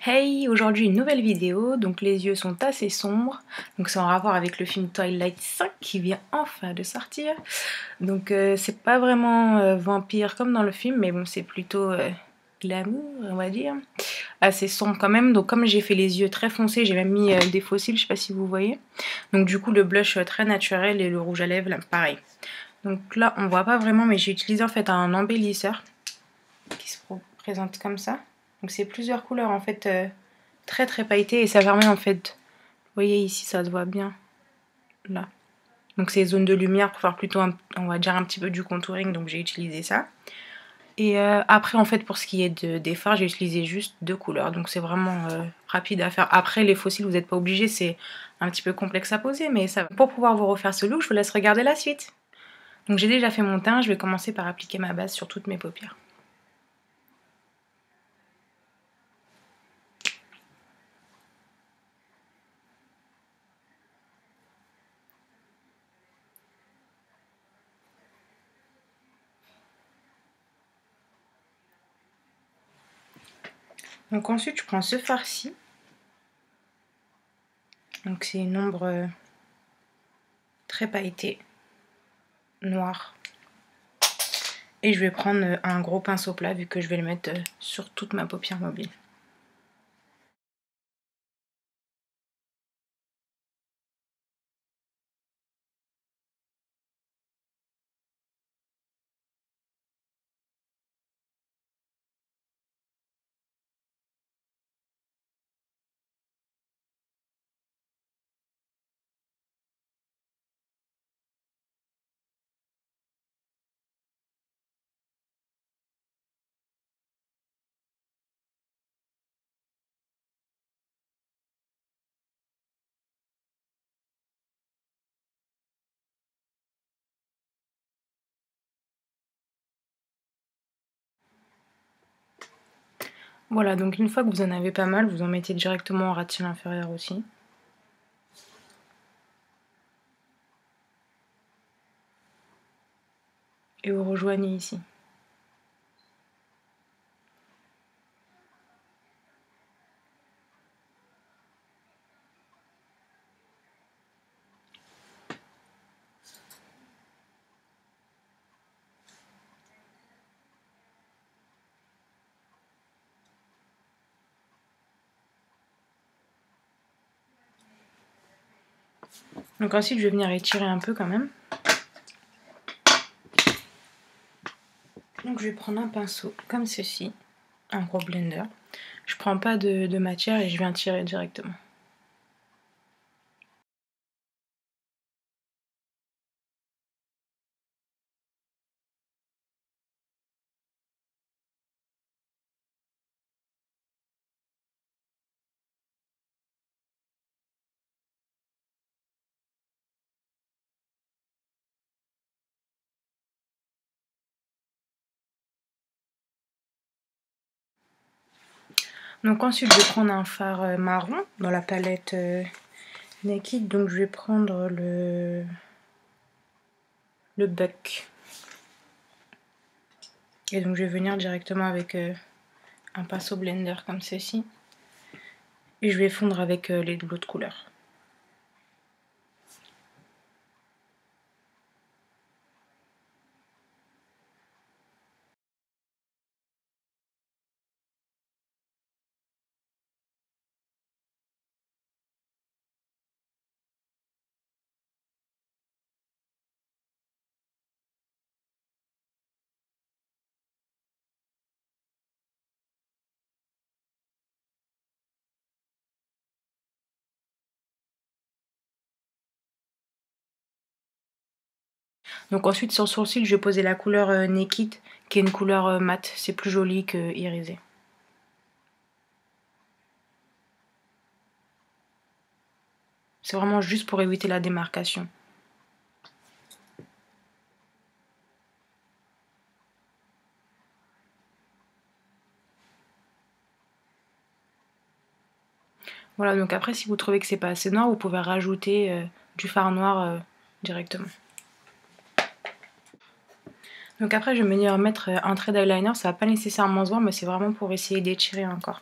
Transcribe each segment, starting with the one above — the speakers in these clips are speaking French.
Hey, aujourd'hui une nouvelle vidéo, donc les yeux sont assez sombres, donc c'est en rapport avec le film Twilight 5 qui vient enfin de sortir. Donc c'est pas vraiment vampire comme dans le film, mais bon c'est plutôt glamour on va dire, assez sombre quand même. Donc comme j'ai fait les yeux très foncés, j'ai même mis des faux cils, je sais pas si vous voyez. Donc du coup le blush très naturel et le rouge à lèvres là, pareil. Donc là on voit pas vraiment, mais j'ai utilisé en fait un embellisseur qui se présente comme ça. Donc c'est plusieurs couleurs en fait très très pailleté et ça permet en fait, vous voyez ici ça se voit bien là. Donc c'est zones de lumière pour faire plutôt on va dire un petit peu du contouring, donc j'ai utilisé ça. Et après en fait pour ce qui est des fards j'ai utilisé juste 2 couleurs, donc c'est vraiment rapide à faire. Après les fossiles vous n'êtes pas obligé, c'est un petit peu complexe à poser, mais ça va. Pour pouvoir vous refaire ce look je vous laisse regarder la suite. Donc j'ai déjà fait mon teint, je vais commencer par appliquer ma base sur toutes mes paupières. Donc ensuite je prends ce fard-ci. Donc c'est une ombre très pailletée, noire. Et je vais prendre un gros pinceau plat vu que je vais le mettre sur toute ma paupière mobile. Voilà, donc une fois que vous en avez pas mal, vous en mettez directement en ras de cils inférieur aussi. Et vous rejoignez ici. Donc ensuite je vais venir étirer un peu quand même. Donc je vais prendre un pinceau comme ceci, un gros blender. Je prends pas de matière et je viens tirer directement. Donc ensuite je vais prendre un fard marron dans la palette Naked. Donc je vais prendre le Buck. Et donc je vais venir directement avec un pinceau blender comme ceci. Et je vais fondre avec les l'autre couleur. Donc ensuite sur le sourcil, je vais poser la couleur Naked, qui est une couleur mate. C'est plus joli que irisé. C'est vraiment juste pour éviter la démarcation. Voilà, donc après si vous trouvez que c'est pas assez noir, vous pouvez rajouter du fard noir directement. Donc après je vais venir mettre un trait d'eyeliner, ça va pas nécessairement se voir, mais c'est vraiment pour essayer d'étirer encore.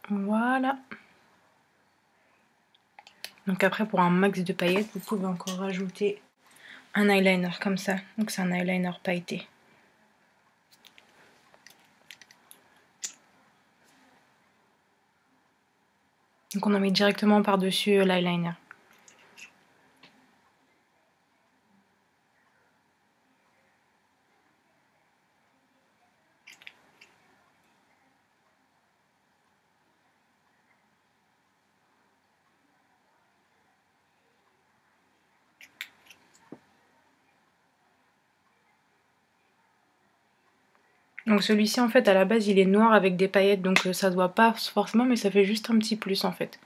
Voilà. Donc après, pour un max de paillettes, vous pouvez encore rajouter un eyeliner comme ça. Donc c'est un eyeliner pailleté. Donc on en met directement par-dessus l'eyeliner. Donc celui-ci en fait à la base il est noir avec des paillettes, donc ça se voit pas forcément, mais ça fait juste un petit plus en fait.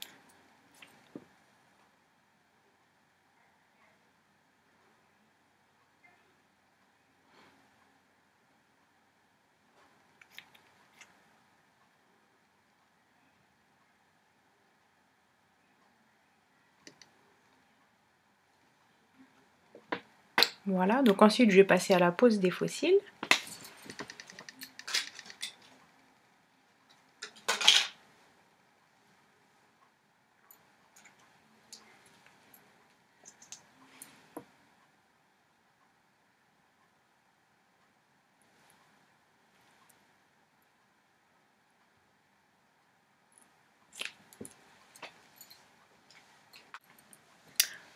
Voilà, donc ensuite je vais passer à la pose des faux cils.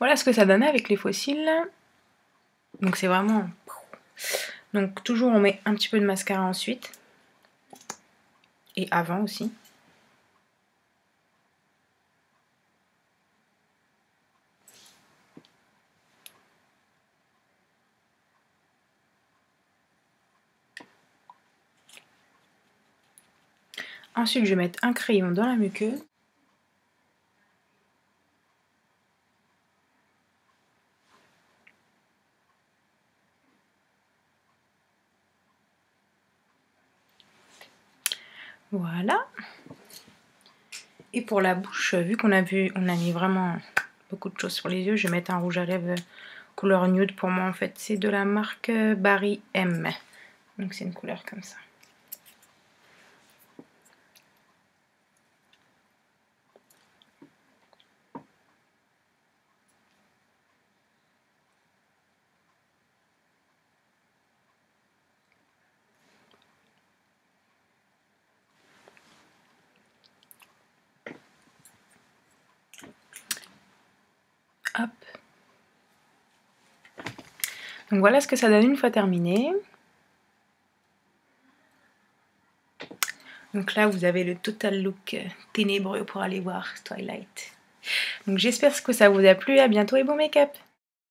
Voilà ce que ça donne avec les faux cils. Donc c'est vraiment... Donc toujours on met un petit peu de mascara ensuite. Et avant aussi. Ensuite je vais mettre un crayon dans la muqueuse. Voilà. Et pour la bouche, vu qu'on a mis vraiment beaucoup de choses sur les yeux, je vais mettre un rouge à lèvres couleur nude. Pour moi en fait c'est de la marque Barry M. Donc c'est une couleur comme ça. Hop. Donc voilà ce que ça donne une fois terminé. Donc là vous avez le total look ténébreux pour aller voir Twilight. Donc j'espère que ça vous a plu, à bientôt et bon make-up!